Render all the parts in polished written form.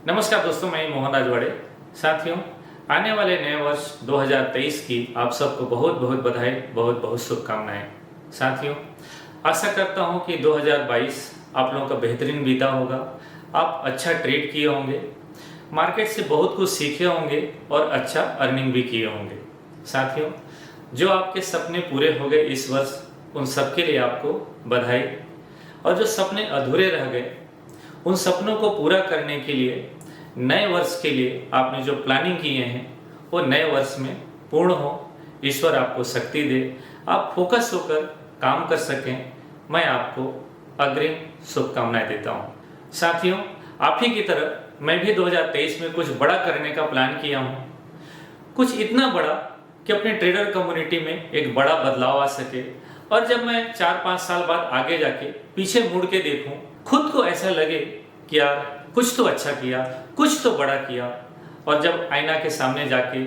नमस्कार दोस्तों, मैं मोहन राजवाड़े। साथियों, आने वाले नए वर्ष 2023 की आप सबको बहुत बहुत बधाई, बहुत बहुत शुभकामनाएं। साथियों, आशा करता हूं कि 2022 आप लोगों का बेहतरीन बीता होगा। आप अच्छा ट्रेड किए होंगे, मार्केट से बहुत कुछ सीखे होंगे और अच्छा अर्निंग भी किए होंगे। साथियों, जो आपके सपने पूरे हो गए इस वर्ष, उन सबके लिए आपको बधाई। और जो सपने अधूरे रह गए, उन सपनों को पूरा करने के लिए नए वर्ष के लिए आपने जो प्लानिंग किए हैं वो नए वर्ष में पूर्ण हो। ईश्वर आपको शक्ति दे, आप फोकस होकर काम कर सकें। मैं आपको अग्रिम शुभकामनाएं देता हूं। साथियों, आप ही की तरह मैं भी 2023 में कुछ बड़ा करने का प्लान किया हूं। कुछ इतना बड़ा कि अपने ट्रेडर कम्युनिटी में एक बड़ा बदलाव आ सके, और जब मैं 4-5 साल बाद आगे जाके पीछे मुड़ के देखूं, खुद को ऐसा लगे कि यार कुछ तो अच्छा किया, कुछ तो बड़ा किया। और जब आईना के सामने जाके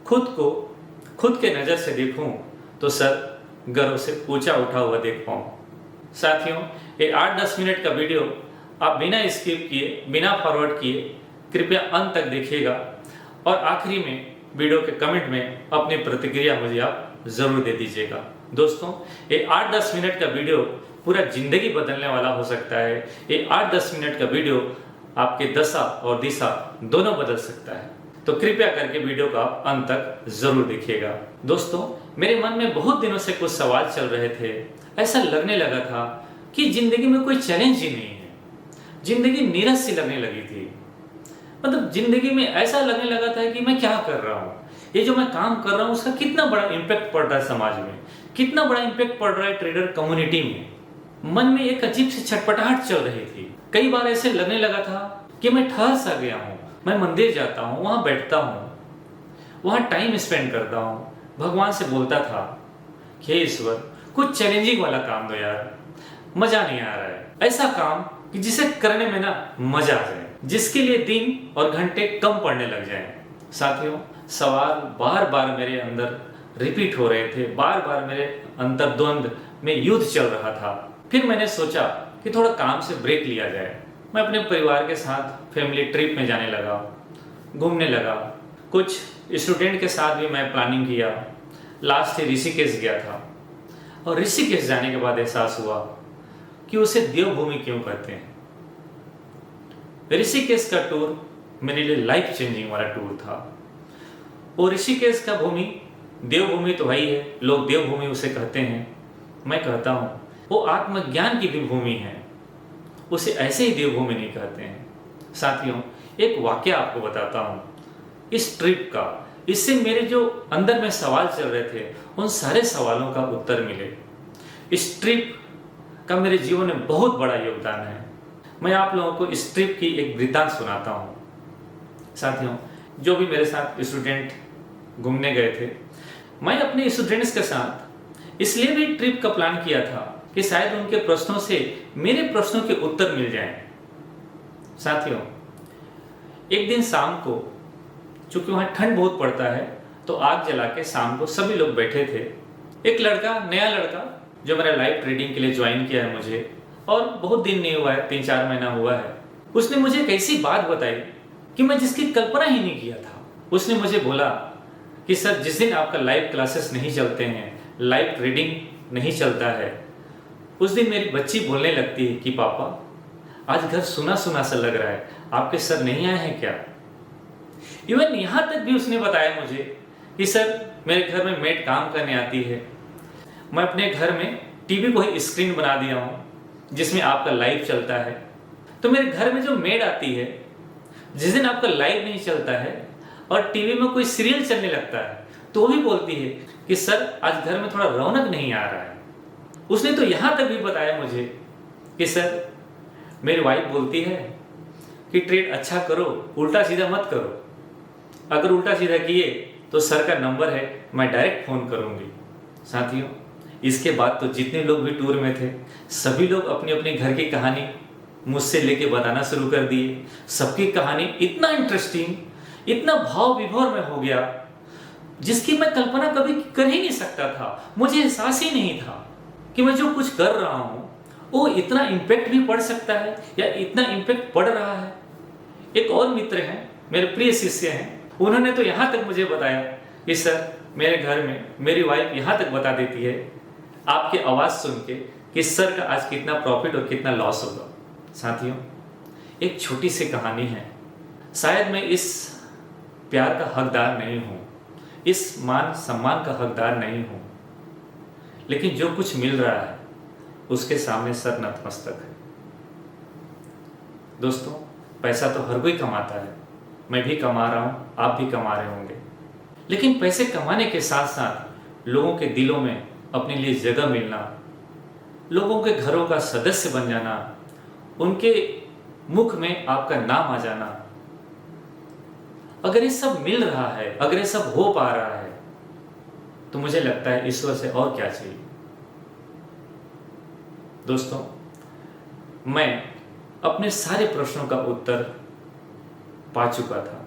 खुद के नज़र से देखूं तो सर गर्व से ऊंचा उठा हुआ देख पाऊं। साथियों, ये 8-10 मिनट का वीडियो आप बिना स्किप किए, बिना फॉरवर्ड किए कृपया अंत तक देखिएगा, और आखिरी में वीडियो के कमेंट में अपनी प्रतिक्रिया मुझे आप जरूर दे दीजिएगा। दोस्तों, ये 8-10 मिनट का वीडियो पूरा जिंदगी बदलने वाला हो सकता है। ये 8-10 मिनट का वीडियो आपके दशा और दिशा दोनों बदल सकता है। तो कृपया करके वीडियो का आप अंत तक जरूर देखिएगा। दोस्तों, मेरे मन में बहुत दिनों से कुछ सवाल चल रहे थे। ऐसा लगने लगा था कि जिंदगी में कोई चैलेंज ही नहीं है। जिंदगी नीरस सी लगने लगी थी। मतलब जिंदगी में ऐसा लगने लगा था कि मैं क्या कर रहा हूँ, ये जो मैं काम कर रहा हूँ उसका कितना बड़ा इम्पैक्ट पड़ रहा है समाज में, कितना बड़ा इम्पैक्ट पड़ रहा है ट्रेडर कम्युनिटी में। मन में एक अजीब सी छटपटाहट चल रही थी। कई बार ऐसे लगने लगा था कि मैं ठहर सा गया हूँ। मैं मंदिर जाता हूँ, वहां बैठता हूँ, वहां टाइम स्पेंड करता हूँ, भगवान से बोलता था कि हे ईश्वर, कुछ चैलेंजिंग वाला काम दो यार, मजा नहीं आ रहा है। ऐसा काम कि जिसे करने में ना मजा आ जाए, जिसके लिए दिन और घंटे कम पड़ने लग जाएं। साथियों, सवाल बार बार मेरे अंदर रिपीट हो रहे थे, बार बार मेरे अंतर्द्वंद में युद्ध चल रहा था। फिर मैंने सोचा कि थोड़ा काम से ब्रेक लिया जाए। मैं अपने परिवार के साथ फैमिली ट्रिप में जाने लगा, घूमने लगा। कुछ स्टूडेंट के साथ भी मैं प्लानिंग किया। लास्ट ऋषिकेश गया था, और ऋषिकेश जाने के बाद एहसास हुआ कि उसे देवभूमि क्यों कहते हैं। ऋषिकेश का टूर मेरे लिए लाइफ चेंजिंग वाला टूर था। वो ऋषिकेश का भूमि, देवभूमि तो वही है, लोग देवभूमि उसे कहते हैं। मैं कहता हूँ वो आत्मज्ञान की भी भूमि है, उसे ऐसे ही देवभूमि नहीं कहते हैं। साथियों, एक वाक्य आपको बताता हूँ इस ट्रिप का। इससे मेरे जो अंदर में सवाल चल रहे थे, उन सारे सवालों का उत्तर मिले। इस ट्रिप का मेरे जीवन में बहुत बड़ा योगदान है। मैं आप लोगों को इस ट्रिप की एक वृत्तांत सुनाता हूँ। साथियों, जो भी मेरे साथ स्टूडेंट घूमने गए थे, मैं अपने स्टूडेंट्स के साथ इसलिए भी ट्रिप का प्लान किया था कि शायद उनके प्रश्नों से मेरे प्रश्नों के उत्तर मिल जाएं। साथियों, एक दिन शाम को, चूंकि वहां ठंड बहुत पड़ता है, तो आग जला के शाम को सभी लोग बैठे थे। एक लड़का, नया लड़का जो मेरा लाइव ट्रेडिंग के लिए ज्वाइन किया है मुझे, और बहुत दिन नहीं हुआ है, 3-4 महीना हुआ है, उसने मुझे एक ऐसी बात बताई कि मैं जिसकी कल्पना ही नहीं किया था। उसने मुझे बोला कि सर, जिस दिन आपका लाइव क्लासेस नहीं चलते हैं, लाइव ट्रेडिंग नहीं चलता है, उस दिन मेरी बच्ची बोलने लगती है कि पापा, आज घर सुना सुना सा लग रहा है, आपके सर नहीं आए हैं क्या। इवन यहां तक भी उसने बताया मुझे कि सर, मेरे घर में मेड काम करने आती है, मैं अपने घर में टीवी को ही स्क्रीन बना दिया हूं जिसमें आपका लाइव चलता है। तो मेरे घर में जो मेड आती है, जिस दिन आपका लाइव नहीं चलता है और टीवी में कोई सीरियल चलने लगता है, तो वो भी बोलती है कि सर, आज घर में थोड़ा रौनक नहीं आ रहा है। उसने तो यहां तक भी बताया मुझे कि सर, मेरी वाइफ बोलती है कि ट्रेड अच्छा करो, उल्टा सीधा मत करो। अगर उल्टा सीधा किए तो सर का नंबर है, मैं डायरेक्ट फोन करूंगी। साथियों, इसके बाद तो जितने लोग भी टूर में थे, सभी लोग अपनी अपनी घर की कहानी मुझसे लेके बताना शुरू कर दिए। सबकी कहानी इतना इंटरेस्टिंग, इतना भाव विभोर में हो गया जिसकी मैं कल्पना कभी कर ही नहीं सकता था। मुझे एहसास ही नहीं था कि मैं जो कुछ कर रहा हूं वो इतना इम्पैक्ट भी पड़ सकता है, या इतना इम्पैक्ट पड़ रहा है। एक और मित्र हैं, मेरे प्रिय शिष्य हैं, उन्होंने तो यहाँ तक मुझे बताया कि सर मेरे घर में मेरी वाइफ यहाँ तक बता देती है आपकी आवाज़ सुन के कि सर का आज कितना प्रॉफिट और कितना लॉस होगा। साथियों, एक छोटी सी कहानी है। शायद मैं इस प्यार का हकदार नहीं हूँ, इस मान सम्मान का हकदार नहीं हूँ, लेकिन जो कुछ मिल रहा है उसके सामने सर नतमस्तक है। दोस्तों, पैसा तो हर कोई कमाता है, मैं भी कमा रहा हूँ, आप भी कमा रहे होंगे, लेकिन पैसे कमाने के साथ साथ लोगों के दिलों में अपने लिए जगह मिलना, लोगों के घरों का सदस्य बन जाना, उनके मुख में आपका नाम आ जाना, अगर ये सब मिल रहा है, अगर ये सब हो पा रहा है, तो मुझे लगता है ईश्वर से और क्या चाहिए। दोस्तों, मैं अपने सारे प्रश्नों का उत्तर पा चुका था।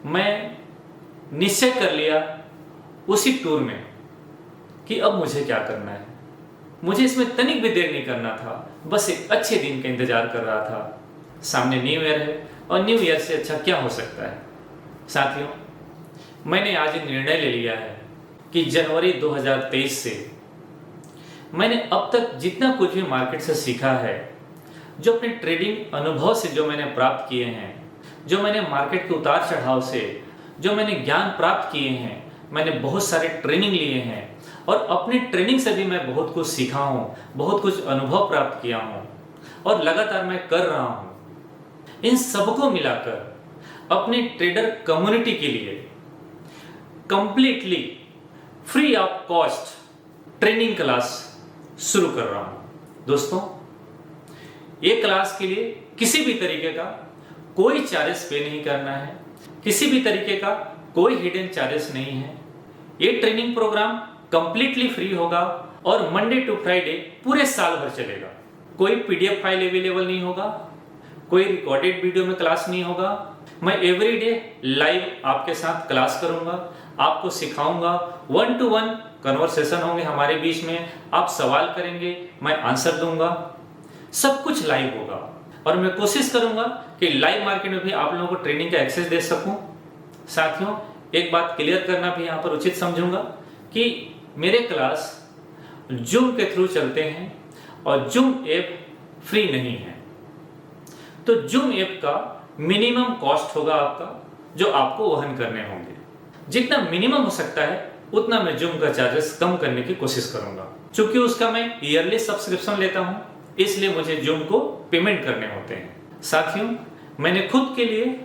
मैं निश्चय कर लिया उसी टूर में कि अब मुझे क्या करना है। मुझे इसमें तनिक भी देर नहीं करना था, बस एक अच्छे दिन का इंतजार कर रहा था। सामने न्यू ईयर है और न्यू ईयर से अच्छा क्या हो सकता है। साथियों, मैंने आज एक निर्णय ले लिया है कि जनवरी 2023 से मैंने अब तक जितना कुछ भी मार्केट से सीखा है, जो अपने ट्रेडिंग अनुभव से जो मैंने प्राप्त किए हैं, जो मैंने मार्केट के उतार चढ़ाव से जो मैंने ज्ञान प्राप्त किए हैं, मैंने बहुत सारे ट्रेनिंग लिए हैं और अपनी ट्रेनिंग से भी मैं बहुत कुछ सीखा हूँ, बहुत कुछ अनुभव प्राप्त किया हूँ और लगातार मैं कर रहा हूँ। इन सबको मिलाकर अपने ट्रेडर कम्युनिटी के लिए completely free of cost training class शुरू कर रहा हूँ। दोस्तों, ये क्लास के लिए किसी भी तरीके का कोई चार्जेस पे नहीं करना है, किसी भी तरीके का कोई हिडन चार्जेस नहीं है। ये ट्रेनिंग प्रोग्राम कंप्लीटली फ्री होगा और मंडे टू फ्राइडे पूरे साल भर चलेगा। कोई पीडीएफ फाइल अवेलेबल नहीं होगा, कोई रिकॉर्डेड वीडियो में क्लास नहीं होगा। मैं एवरीडे लाइव आपके साथ क्लास करूंगा, आपको सिखाऊंगा, 1 to 1 कन्वर्सेशन होंगे हमारे बीच में, आप सवाल करेंगे, मैं आंसर दूंगा, सब कुछ लाइव होगा और मैं कोशिश करूंगा कि लाइव मार्केट में भी आप लोगों को ट्रेनिंग का एक्सेस दे सकूं। साथियों, एक बात क्लियर करना भी यहाँ पर उचित समझूंगा कि मेरे क्लास जूम के थ्रू चलते हैं और जूम ऐप फ्री नहीं है। तो जूम ऐप का मिनिमम कॉस्ट होगा आपका, जो आपको वहन करने होंगे। जितना मिनिमम हो सकता है उतना मैं जूम का चार्जेस कम करने की कोशिश करूंगा। चूंकि उसका मैं ईयरली सब्सक्रिप्शन लेता हूं, इसलिए मुझे जूम को पेमेंट करने होते हैं। साथियों, मैंने खुद के लिए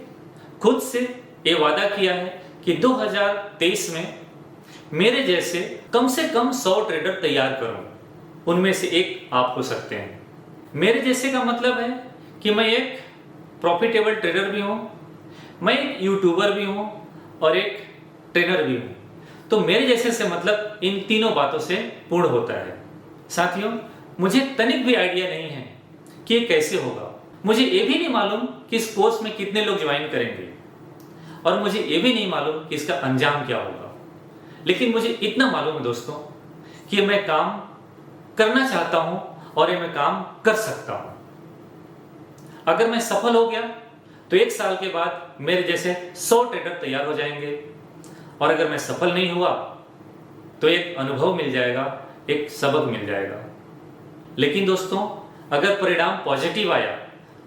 खुद से ये वादा किया है कि 2023 में मेरे जैसे कम से कम 100 ट्रेडर तैयार करूं। उनमें से एक आप हो सकते हैं। मेरे जैसे का मतलब है कि मैं एक प्रॉफिटेबल ट्रेडर भी हूं, मैं एक यूट्यूबर भी हूं और एक ट्रेनर भी हूं। तो मेरे जैसे से मतलब इन तीनों बातों से पूर्ण होता है। साथियों, मुझे तनिक भी आइडिया नहीं है कि ये कैसे होगा। मुझे ये भी नहीं मालूम कि इस कोर्स में कितने लोग ज्वाइन करेंगे और मुझे ये भी नहीं मालूम कि इसका अंजाम क्या होगा। लेकिन मुझे इतना मालूम है दोस्तों कि मैं काम करना चाहता हूं और ये मैं काम कर सकता हूं। अगर मैं सफल हो गया तो 1 साल के बाद मेरे जैसे 100 ट्रेडर तैयार हो जाएंगे और अगर मैं सफल नहीं हुआ तो एक अनुभव मिल जाएगा, एक सबक मिल जाएगा। लेकिन दोस्तों, अगर परिणाम पॉजिटिव आया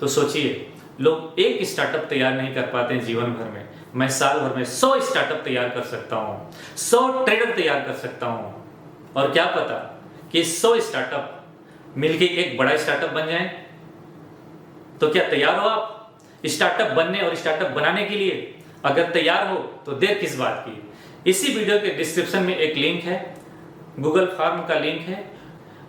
तो सोचिए, लोग एक स्टार्टअप तैयार नहीं कर पाते हैं जीवन भर में। मैं साल भर में 100 स्टार्टअप तैयार कर सकता हूँ, 100 ट्रेडर तैयार कर सकता हूँ और क्या पता कि 100 स्टार्टअप मिलके एक बड़ा स्टार्टअप बन जाए। तो क्या तैयार हो आप स्टार्टअप बनने और स्टार्टअप बनाने के लिए? अगर तैयार हो तो देर किस बात की। इसी वीडियो के डिस्क्रिप्शन में एक लिंक है, गूगल फॉर्म का लिंक है।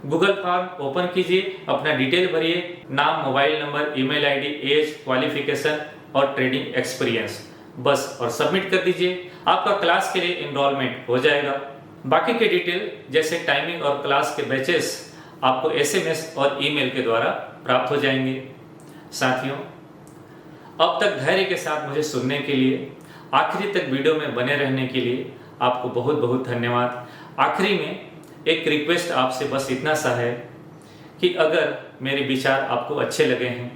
गूगल फॉर्म ओपन कीजिए, अपना डिटेल भरिए, नाम, mobile number, email ID, age, qualification और ट्रेडिंग एक्सपीरियंस, बस और सबमिट कर दीजिए। आपका क्लास के लिए एनरोलमेंट हो जाएगा। बाकी के डिटेल जैसे टाइमिंग और क्लास के बैचेस आपको एसएमएस और ईमेल के द्वारा प्राप्त हो जाएंगे। साथियों, अब तक धैर्य के साथ मुझे सुनने के लिए, आखिरी तक वीडियो में बने रहने के लिए आपको बहुत बहुत धन्यवाद। आखिरी में एक रिक्वेस्ट आपसे बस इतना सा है कि अगर मेरे विचार आपको अच्छे लगे हैं,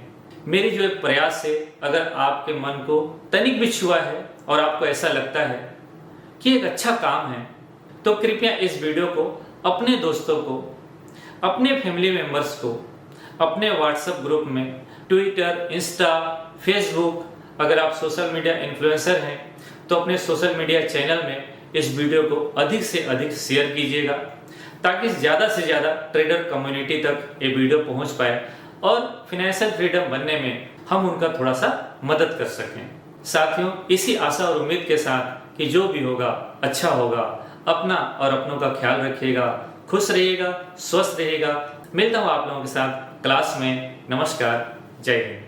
मेरी जो एक प्रयास है, अगर आपके मन को तनिक भी छुआ है और आपको ऐसा लगता है कि एक अच्छा काम है, तो कृपया इस वीडियो को अपने दोस्तों को, अपने फैमिली मेंबर्स को, अपने व्हाट्सएप ग्रुप में, ट्विटर, इंस्टा, फेसबुक, अगर आप सोशल मीडिया इन्फ्लुएंसर हैं तो अपने सोशल मीडिया चैनल में इस वीडियो को अधिक से अधिक शेयर कीजिएगा, ताकि ज़्यादा से ज़्यादा ट्रेडर कम्युनिटी तक ये वीडियो पहुंच पाए और फाइनेंशियल फ्रीडम बनने में हम उनका थोड़ा सा मदद कर सकें। साथियों, इसी आशा और उम्मीद के साथ कि जो भी होगा अच्छा होगा, अपना और अपनों का ख्याल रखिएगा, खुश रहिएगा, स्वस्थ रहिएगा। मिलता हूँ आप लोगों के साथ क्लास में। नमस्कार, जय हिंद।